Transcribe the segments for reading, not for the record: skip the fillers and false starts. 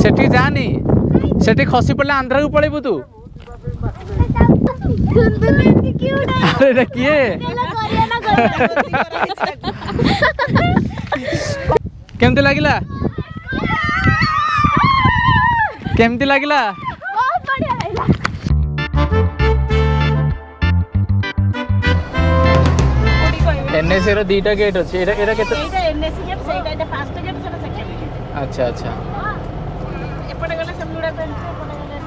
सेठी जानी सेठी खसी पड़े आंध्रा को पड़ेबू तू अरे किए केमती लागिला केमती लागिला एनएससी रो दीटा गेट अछि एटा एटा केते एटा एनएससी गेट सेटा एटा फास्ट गेट सेटा सेकंड गेट अच्छा अच्छा एपटे गले समलुडा पेंट एपटे गले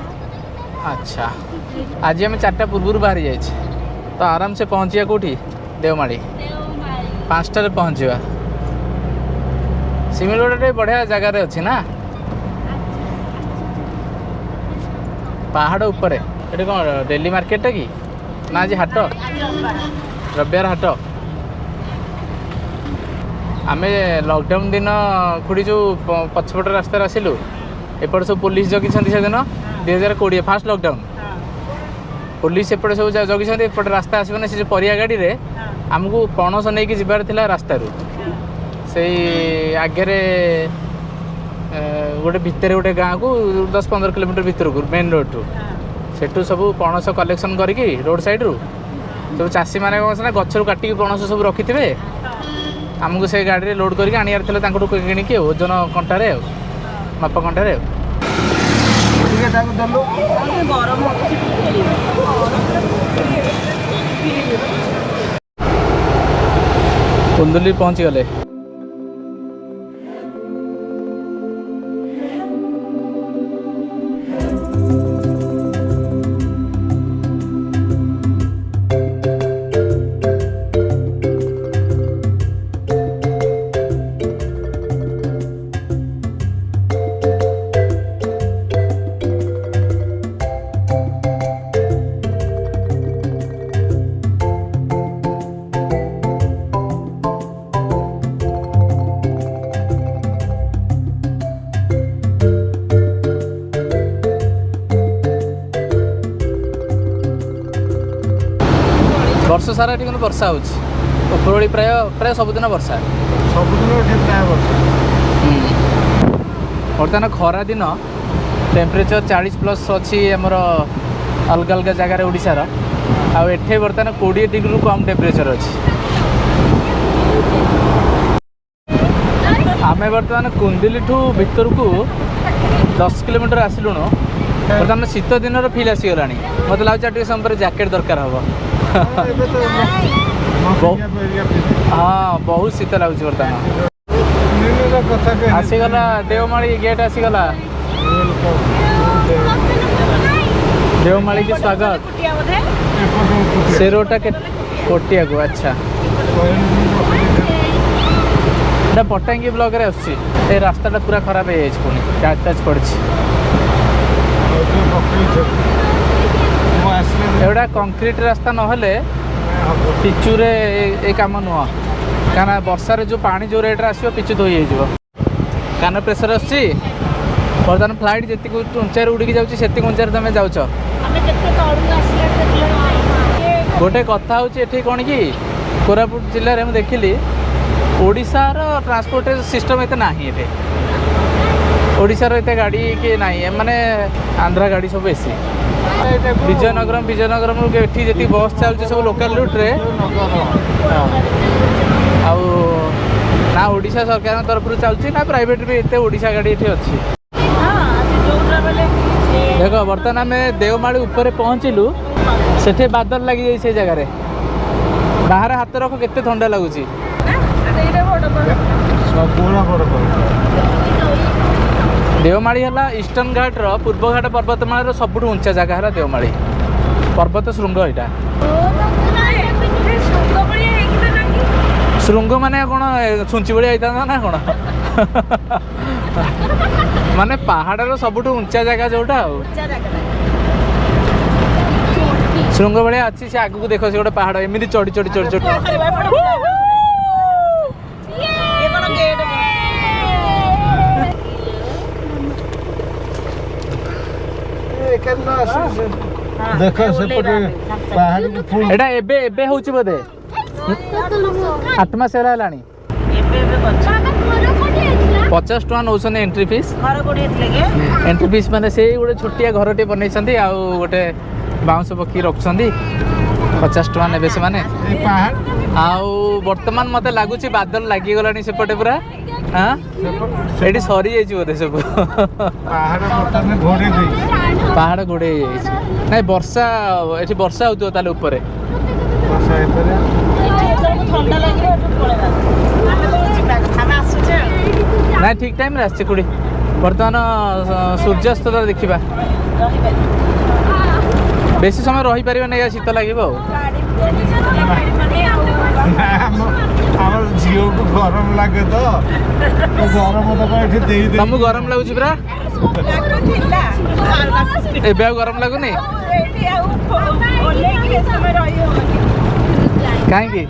अच्छा आज हम 4टा पूर्व बाहर जाय छी तो आराम से पहुंचिया कोठी देवमाली 5टा रे पहुंचवा सिमिलरोडे बढ़िया जगह रे अछि ना पहाड़ ऊपर एटे कोन दिल्ली मार्केट की ना जी हाट रविवार हाट आमे लॉकडाउन दिन खुड़ी जो पछपट रास्ता आसिलु एपट सब पुलिस जगी से दिन 2020 फास्ट लॉकडाउन पुलिस एपट सब जगी एपट रास्ता आसबना से परिया गाड़ी रे आमको पणस नहीं कि जीवार थिला रास्ता रू से आगे गोटे भितर गोटे गाँव को 10-15 किलोमीटर भीतर को मेन रोड रू सेठू सब पणस कलेक्शन करके रोड साइड रू सब चाषी मैंने कौन ना गचर काटिक पणस सब रखी थे आमको से गाड़ी रे लोड करके आनियार थिला तांको किणिकी ओजन कंटारे माप कंटारे कुंदुली पहुँची गले वर्ष सारा ये वर्षा होली प्राय प्राय सबुदिन वर्षा बर्तमान खरा दिन टेम्परेचर 40+ अच्छी आमर अलग अलग जगार ओडिशार आठे बर्तमान 20 डिग्री कम टेम्परेचर अच्छी आम बर्तमान कुंदिली ठू भितर को 10 किलोमीटर आसिलुण बर्तमान शीत दिन फिल आसीगला मत लगे समय जैकेट दरकार हम हाँ बहुत शीत लगुच बर्तमान आसीगला देवमाली गेट आसीगला देवमाली के स्वागत से रोडटा के कोटिया को अच्छा पटांगी ब्लॉक रे आसी रास्ता पूरा खराब हो जाए पुणी टाच पड़ी एवढा कंक्रीट रास्ता नहले पिचु रे ए काम नुह क्या वर्षा जो पानी जो रेट आसो पिचु धोई कान प्रेसर आसी बर्तमान फ्लाइट जी उंचार उड़ी जाऊँगी से उंचार तुम जाऊँ गोटे कथा हूँ कौन कि कोरापुट जिले में देखिली ओडिशार ट्रांसपोर्ट सिस्टम एत ना ये ओडिशार एत गाड़ी कि ना माने आंध्रा गाड़ी सब बेसी विजयनगरम ये जी बस चलती सब लोकल रूट्रे ना ओडिशा सरकार तरफ चलती ना प्राइवेट भी एत ओडिशा गाड़ी ये अच्छी देख बर्तमान आम देवमाली ऊपर पहुँचलु से बादल लगी जाए से जगार बाहर हाथ रख के ठंडा लगुच देवमाली है ईस्टर्न घाट पूर्व घाट पर्वतमाला सबुठ उंचा जगह है देवमाली पर्वत श्रृंग यहाँ श्रृंग माने कौन छुंची भाई होता ना कौन माने पहाड़ सबुठ उंचा जगह जोटा श्रृंग भाया अच्छी से आगू देख से गोटे पहाड़ एमती चढ़ी चढ़ी चढ़ी चढ़ी देख एटा एबे एबे होची बोधे 8 मास हेला लानी 50 टका नौसन एंट्री फीस घर कोड़े लगे एंट्री फीस माने से गोटे छोटिया घरटे बनैछन्ती आ गोटे बाउंस पकी रखछन्ती 50 टका नेबे से माने आउ वर्तमान मते लागुची बादल लागी गलानी सेपटे पूरा हां एडी सरी जाइची बोधे सब पहाड़ घोड़े जाइची नै वर्षा एठी वर्षा होतो ताले ऊपर ठंडा लगे पळेबा आमे तो जिबा खाना आसुचे ना ठीक टाइम रे आछी कुडी वर्तमान सूर्यास्त देखिबा बेसी समय रही परिबा नै शीत लागिबो झील को गरम लगे तो गरम तुमको गरम लगुच पूरा एबे गरम लगुनी कहीं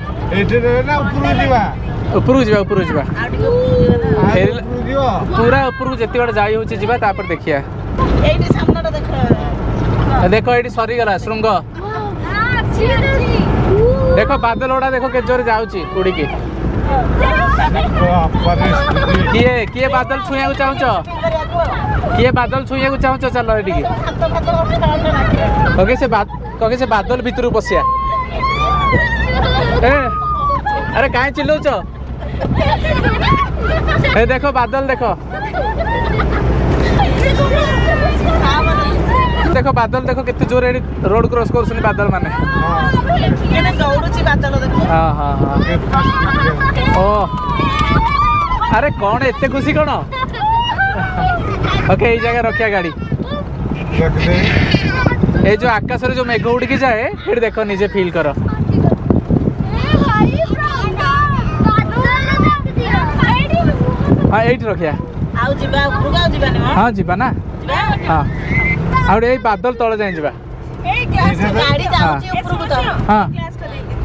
ऊपर जा पूरा ऊपर को जिते बार जाई होची जीवा तापर देखिया देखो ये सरी गला श्रृंग देखो बादल उड़ा देखो के जोर जाउची उड़ी के किए बादल छुया को चाहछ किए बादल छुया को चाहछ चलो एडी के कगे से बादल भीतर पसिया ए अरे काहे चिल्लौछ ए देखो बादल देखो देखो बादल देखो कितने जोर रोड क्रॉस कर बादल माने हाँ हाँ हाँ ओ अरे कौन एते खुशी कौन ओके ये जगह रखिया गाड़ी ये जो आकाश रे जो मेघ उड़ के जाए फिर देखो निजे फील करो हाँ ये रखिया हाँ जीवा ना हाँ आउडे बादल तले जाए जीवा हाँ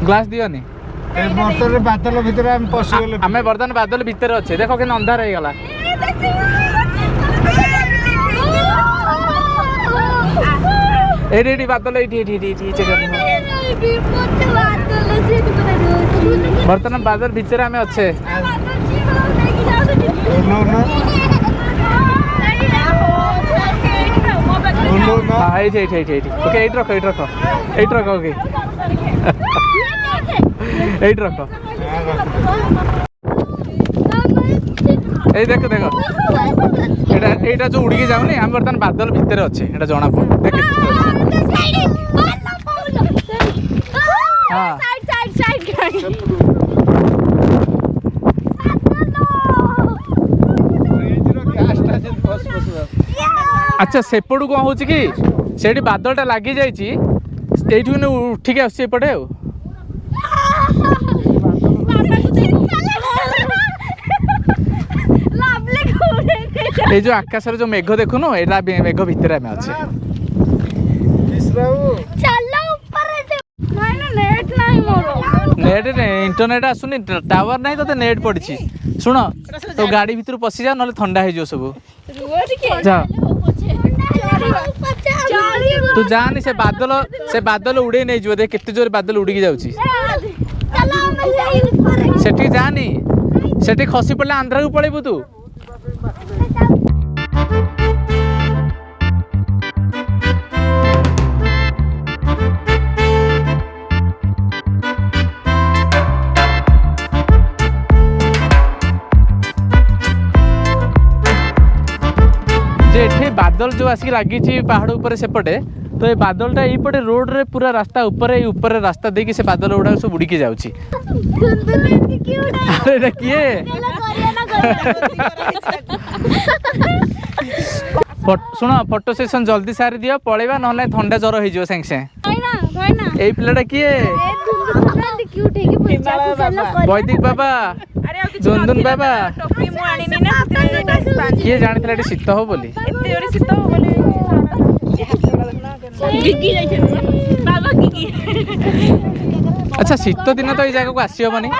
ग्लास दियोनी बादल भीतर आम बर्तमान बादल भीतर अच्छे देखो के अंधार हो गला एडी बादल बर्तमान बादल भीतर आम अच्छे हाँ ये ओके ये रखो ओके ये रखो ये देखो देखो एटा जो उड़ी जाऊनी हम बर्तमान बादल भितर अच्छे एटा जना पड़ देख हाँ अच्छा सेपटू कौन हो कि से बादलटा लगी जाइए उठिक आसपटे ये जो आकाश जो मेघ देखुन एटा मेघ भितर आम अच्छे नेट इंटरनेट आसुनी टावर ना तो नेट पड़ी शुण तो गाड़ी भीतर पशि जा ना ठंडा हो सब जा तू जानी से बादल उड़े नहीं जो देख केते जोर बादल उड़ी जाउची सेठी जानी सेठी खसी पड़ले आंध्रा को पळेबू तू बादल जो आसिक लगी पहाड़ ऊपर सेपटे तो ये बादलटा यपटे रोड रे पूरा रास्ता ऊपर रास्ता देकी से बादल गुड़ा सब उड़ी जाउची अरे किए शुण फोटो सेशन जल्दी सारी दियो पळेबा नहले ठंडा ज्वर हो जो संगे संगे ए पिलाटा किए वैदिक बाबा दुंदुन बाबा किए जानी शीत हो बोली अच्छा शीत दिन तो ये जगह को आसी हेनी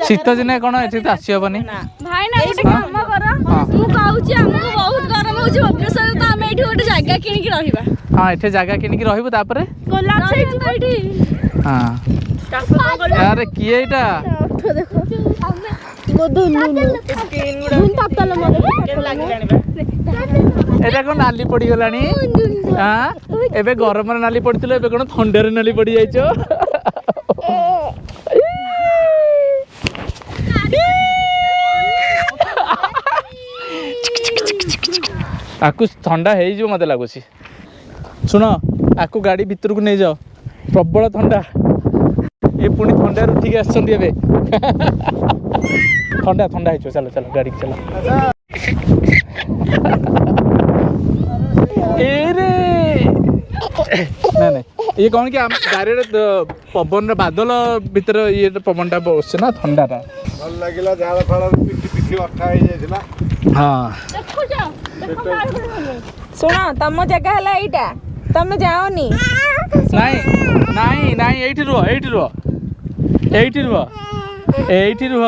शीत दिन कौन ये तो आसी हेनी भाई ना गोटे काम कर मु कहूची हमको बहुत गरम होची भुवनेश्वर तो हम एठी गोटे जगह किन के रहिबा हां एठी जगह किन के रहिबो तापरे कोलाप से एठी हां अरे किए एटा देखो এটা কোন নাଲି পড়িগলানি ଏବେ ଗରମରେ ନାଲି ପଡିଥିଲା ଏବେ କଣ ଥଣ୍ଡାରେ ନାଲି ପଡି ଯାଇଛ ଆକୁ ଥଣ୍ଡା ହେଇଯିବ ମତେ ଲାଗୁଛି ଶୁଣ ଆକୁ ଗାଡି ଭିତରକୁ ନେଇଯାଅ ପ୍ରବଳ ଥଣ୍ଡା ଏ ପୁଣି ଥଣ୍ଡାରୁ ଉଠିକି ଆସିଛନ୍ତି ଏବେ ଥଣ୍ଡା ଥଣ୍ଡା ହେଇଯିବ ଚାଲ ଚାଲ ଗାଡି ଚାଲ ଏରେ ନାଇଁ ନାଇଁ ଇଏ କଣ କି ଡାଇରେକ୍ଟ ପବନର ବାଦଲ ଭିତରେ ଇଏ ପବନଟା ବସୁଛି ନା ଥଣ୍ଡାଟା ଭଲ ଲାଗିଲା ଝାଳ ଫାଳ ପିଠି ଅଠା ହେଇଯାଇଥିଲା ହଁ ଶୁଣ ତମ ଜାଗା ହେଲା ଏଇଟା ତମେ ଯାଅନି ନାଇଁ ନାଇଁ ନାଇଁ ଏଇଠି ରୁହ ଏଇଠି ରୁହ ଏଇଠି ରୁହ ଏଇଠି ରୁହ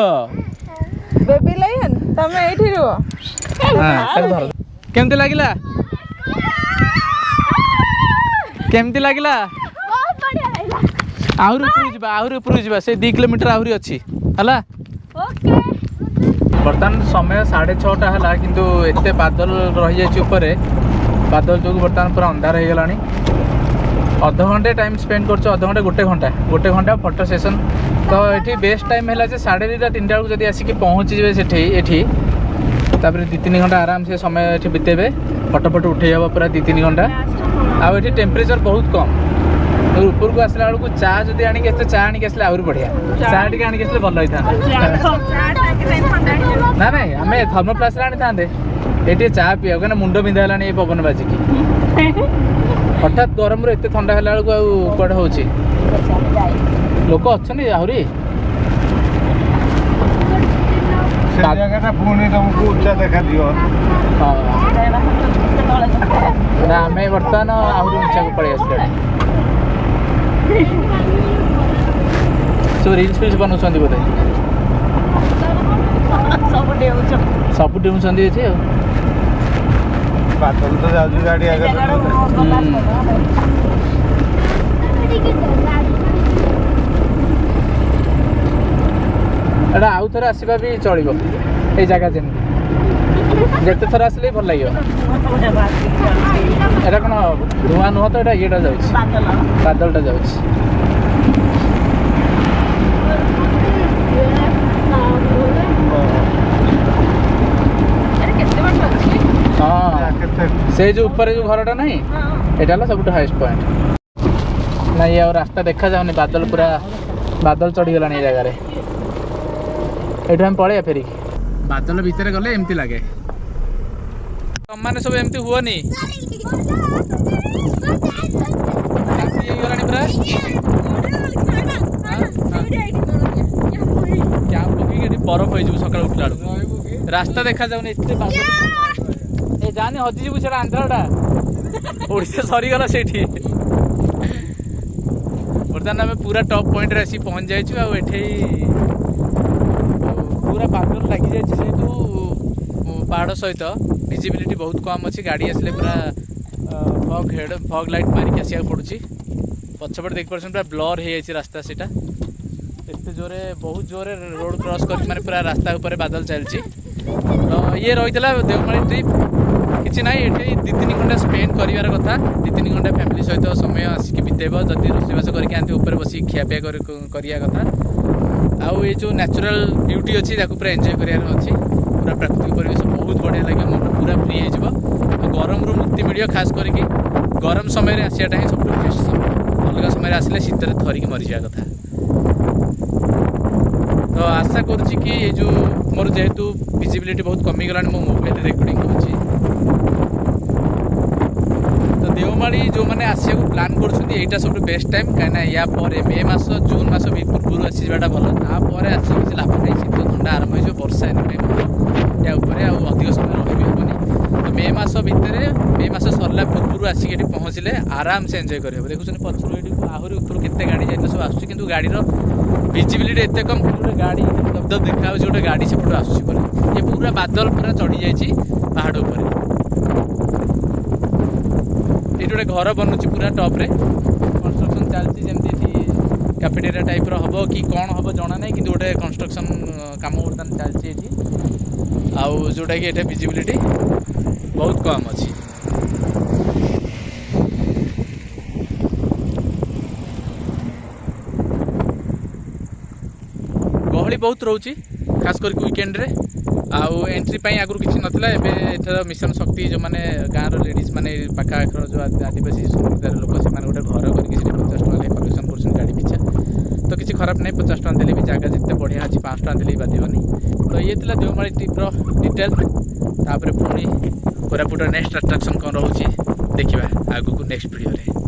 ବେବି ଲାୟନ ତମେ ଏଇଠି ରୁହ କେମିତି ଲାଗିଲା କେମିତି ଲାଗିଲା ଆହୁରି ଉପରକୁ ଯିବା ସେ 2 କିଲୋମିଟର ଆହୁରି ଅଛି ହେଲା ବର୍ତ୍ତମାନ ସମୟ 6:30 ହେଲା କିନ୍ତୁ ଏତେ ବାଦଲ ରହିଯାଇଛି ଉପରେ ବାଦଲ ଯୋଗୁଁ ବର୍ତ୍ତମାନ ପୁରା ଅନ୍ଧାର ହେଇଗଲାଣି ଅଧଘଣ୍ଟେ ଟାଇମ୍ ସ୍ପେଣ୍ଡ କରୁଛୁ ଅଧଘଣ୍ଟେ ଗୋଟେ ଘଣ୍ଟା ଫଟୋ ସେସନ୍ ତ ଏଠି ବେଷ୍ଟ ଟାଇମ୍ ହେଲା ଯେ 2:30 3ଟା ବେଳକୁ ଯଦି ଆସିକି ପହଞ୍ଚିଯିବେ ସେଠି ଏଠି ତାପରେ 2-3 ଘଣ୍ଟା ଆରାମସେ ସମୟ ଏଠି ବିତେଇବେ ଫଟୋ ଉଠେଇ ହେବ ପୁରା 2-3 ଘଣ୍ଟା ଆଉ ଏଠି ଟେମ୍ପରେଚର ବହୁତ କମ୍ ଉପରକୁ ଆସିଲା ବେଳକୁ ଚା ଯଦି ଆଣିକି ଆସିଲେ ଚା ଆଣିକି ଆସିଲେ ଆହୁରି ବଢ଼ିଆ ଚା ଟିକେ ଆଣିକି ଆସିଲେ ଭଲ ହେଇଥାନ୍ତା ନା ନାଇଁ ଆମେ ଥର୍ମୋପ୍ଲାସ୍ରେ ଆଣିଥାନ୍ତେ ଏଠି ଚା ପିଇବାକୁ କାହିଁକିନା ମୁଣ୍ଡ ବିନ୍ଧା ହେଲାଣି ଏଇ ପବନ ବାଜିକି ହଠାତ୍ ଗରମରୁ ଏତେ ଥଣ୍ଡା ହେଲା ବେଳକୁ ଆଉ କୁଆଡ଼େ ହେଉଛି ଲୋକ ଅଛନ୍ତି ଆହୁରି ସେ ଜାଗାଟା ପୁଣି ତମକୁ ଉଚ୍ଚା ଦେଖାଯିବ ହଁ ନା ଆମେ ବର୍ତ୍ତମାନ ଆହୁରି ଉଞ୍ଚାକୁ ପଳେଇ ଆସିଲେଣି ସବୁ ରିଲ୍ସ ଫିଲ୍ସ ବନାଉଛନ୍ତି ବୋଧେ ସବୁ ଡେଉଁଛନ୍ତି ଏଠି ଆଉ ବାଦଲ ତ ଯାଉଛି ଗାଡି ଆଗରେ ଏଇଟା ଆଉ ଥରେ ଆସିବା ବି ଚଳିବ ଏଇ ଜାଗା ଯେମିତି ଯେତେ ଥର ଆସିଲେ ଭଲ ଲାଗିବ ଏଇଟା କ'ଣ ଧୂଆଁ ନୁହଁ ତ ଏଇଟା ଇଏଟା ଯାଉଛି ବାଦଲଟା ଯାଉଛି ହଁ ସେ ଯେଉଁ ଉପରେ ଯେଉଁ ଘରଟା ନାହିଁ ଏଇଟା ହେଲା ସବୁଠୁ ହାଇଏଷ୍ଟ ପଏଣ୍ଟ ନାଇଁ ଆଉ ରାସ୍ତା ଦେଖାଯାଉନି ବାଦଲ ପୁରା ବାଦଲ ଚଢ଼ିଗଲାଣି ଏ ଜାଗାରେ ଏଇଠୁ ଆମେ ପଳେଇବା ଫେରିକି ବାଦଲ ଭିତରେ ଗଲେ ଏମିତି ଲାଗେ ତମମାନେ ସବୁ ଏମିତି ହୁଅନି ରାତି ହେଇଗଲାଣି ପୁରା କ୍ୟାମ୍ପ ପକେଇକି ଏଠି ବରଫ ହେଇଯିବୁ ସକାଳୁ ଉଠିଲା ବେଳକୁ ରାସ୍ତା ଦେଖାଯାଉନି ଏତେ ବାଦଲ ଏ ଜାନି ହଜିଯିବୁ ସେଟା ଆନ୍ଧ୍ରଟା ଓଡ଼ିଶା ସରିଗଲା ସେଇଠି ବର୍ତ୍ତମାନ ଆମେ ପୁରା ଟପ୍ ପଏଣ୍ଟରେ ଆସିକି ପହଞ୍ଚି ଯାଇଛୁ ଆଉ ଏଠି ପୁରା ବାଦଲ ଲାଗିଯାଇଛି ଯେହେତୁ ପାହାଡ଼ ସହିତ ଭିଜିବିଲିଟି ବହୁତ କମ୍ ଅଛି ଗାଡ଼ି ଆସିଲେ ପୁରା ଫଗ୍ ଲାଇଟ୍ ମାରିକି ଆସିବାକୁ ପଡ଼ୁଛି ପଛପଟେ ଦେଖିପାରୁଛନ୍ତି ପୁରା ବ୍ଲର୍ ହେଇଯାଇଛି ରାସ୍ତା ସେଇଟା ଏତେ ଜୋରେ ବହୁତ ଜୋରେ ରୋଡ଼ କ୍ରସ୍ କରିକି ମାନେ ପୁରା ରାସ୍ତା ଉପରେ ବାଦଲ ଚାଲିଛି ତ ଇଏ ରହିଥିଲା ଦେଓମାଳି ଟ୍ରିପ୍ କିଛି ନାହିଁ ଏଠି 2-3 ଘଣ୍ଟା ସ୍ପେଣ୍ଡ କରିବାର କଥା 2-3 ଘଣ୍ଟା ଫ୍ୟାମିଲି ସହିତ ସମୟ ଆସିକି ବିତେଇବ ଯଦି ରୋଷେଇବାସ କରିକି ଆଣିଥିବ ଉପରେ ବସିକି ଖିଆପିଆ କରିବା କଥା ଆଉ ଏ ଯେଉଁ ନ୍ୟାଚୁରାଲ ବ୍ୟୁଟି ଅଛି ତାକୁ ପୁରା ଏନ୍ଜୟ କରିବାର ଅଛି ପୁରା ପ୍ରାକୃତିକ ପରିବେଶ ବହୁତ ବଢ଼ିଆ ଲାଗିବ ମନ ପୁରା ଫ୍ରି ହେଇଯିବ ଆଉ ଗରମରୁ ମୁକ୍ତି ମିଳିବ ଖାସ୍ କରିକି ଗରମ ସମୟରେ ଆସିବାଟା ହିଁ ସବୁଠୁ ବେଷ୍ଟ ସମୟ ଅଲଗା ସମୟରେ ଆସିଲେ ଶୀତରେ ଥରିକି ମରିଯିବା କଥା ତ ଆଶା କରୁଛି କି ଏ ଯେଉଁ ମୋର ଯେହେତୁ ଭିଜିବିଲିଟି ବହୁତ କମିଗଲାଣି ମୋ ମୋବାଇଲରେ ରେକର୍ଡ଼ିଂ କରୁଛି ତ ଦେଓମାଳି ଯେଉଁମାନେ ଆସିବାକୁ ପ୍ଲାନ୍ କରୁଛନ୍ତି ଏଇଟା ସବୁଠୁ ବେଷ୍ଟ ଟାଇମ୍ କାହିଁକିନା ୟା ପରେ ମେ ମାସ ଜୁନ୍ ମାସ ପୂର୍ବରୁ ଆସିଯିବାଟା ଭଲ ତାପରେ ଆସିକି କିଛି ଲାଭ ନାହିଁ ଶୀତ ଥଣ୍ଡା ଆରମ୍ଭ ହେଇଯିବ ବର୍ଷା ଏନି ଟାଇମ୍ ହେବ ୟା ଉପରେ ଆଉ ଅଧିକ ସମୟ ରହିବି ହେବନି ତ ମେ ମାସ ଭିତରେ ମେ ମାସ ସରିଲା ପୂର୍ବରୁ ଆସିକି ଏଠି ପହଞ୍ଚିଲେ ଆରାମସେ ଏନ୍ଜୟ କରିହେବ ଦେଖୁଛନ୍ତି ପଛରୁ ଏଠି ଆହୁରି ଉପରୁ କେତେ ଗାଡ଼ି ଯାଇଥିଲେ ସବୁ ଆସୁଛି କିନ୍ତୁ ଗାଡ଼ିର ଭିଜିବିଲିଟି ଏତେ କମ୍ କିନ୍ତୁ ଗୋଟେ ଗାଡ଼ି ଦବ ଦବ ଦେଖାହେଉଛି ଗୋଟେ ଗାଡ଼ି ସେପଟୁ ଆସୁଛି ବୋଲି ଏ ପୁରା ବାଦଲ ପୁରା ଚଢ଼ିଯାଇଛି ପାହାଡ଼ ଉପରେ ଏଇଠି ଗୋଟେ ଘର ବନୁଛି ପୁରା ଟପ୍ରେ କନଷ୍ଟ୍ରକ୍ସନ୍ ଚାଲିଛି ଯେମିତି ଏଠି କ୍ୟାଫେଟେରିଆ ଟାଇପ୍ର ହେବ କି କ'ଣ ହେବ ଜଣା ନାହିଁ କିନ୍ତୁ ଗୋଟେ କନଷ୍ଟ୍ରକ୍ସନ୍ काम बर्तमान चलती ये आउ जोटा कि ये विजिबिलिटी बहुत कम अच्छी। गहली बहुत रोचे खास करके वीकेंड रे आउ एंट्री पाई आगु किसी नथिला एबे एथर मिशन शक्ति जो माने गाँव लेडीज माने पाखाखर जो आदिवासी समुदायर लोक से गोटे घर करके 50 टका कलेक्शन कर गाड़ी पिछा तो किसी खराब नहीं 50 टका देले भी जगह जिते बढ़िया अच्छी 5 टका देले भी बाधिबनी। तो ये थिला देवमाली ट्रिप्र डिटेल तापर पुणी कोरापुट नेक्स्ट अट्राक्शन कौन रोचे देखा आगु नेक्स्ट वीडियो रे।